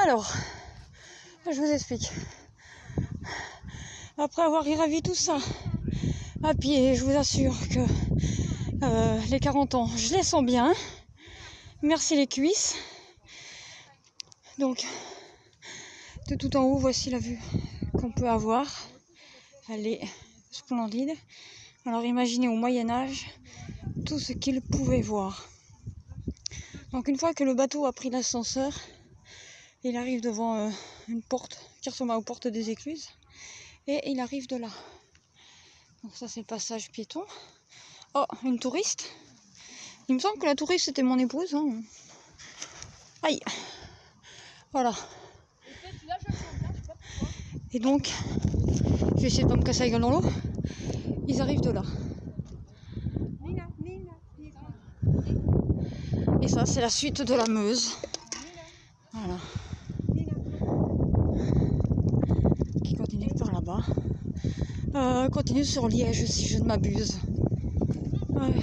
Alors, je vous explique. Après avoir gravi tout ça à pied, je vous assure que les 40 ans, je les sens bien. Merci les cuisses. Donc, de tout en haut, voici la vue qu'on peut avoir. Elle est splendide. Alors imaginez au Moyen-Âge tout ce qu'ils pouvaient voir. Donc une fois que le bateau a pris l'ascenseur, il arrive devant une porte qui ressemble aux portes des écluses. Et il arrive de là. Donc ça c'est le passage piéton. Oh, une touriste. Il me semble que la touriste c'était mon épouse. Hein. Aïe. Voilà. Et donc, je vais essayer de pas me casser la gueule dans l'eau. Ils arrivent de là. Et ça c'est la suite de la Meuse. Voilà. Qui continue par là-bas. Continue sur Liège si je ne m'abuse. Ouais.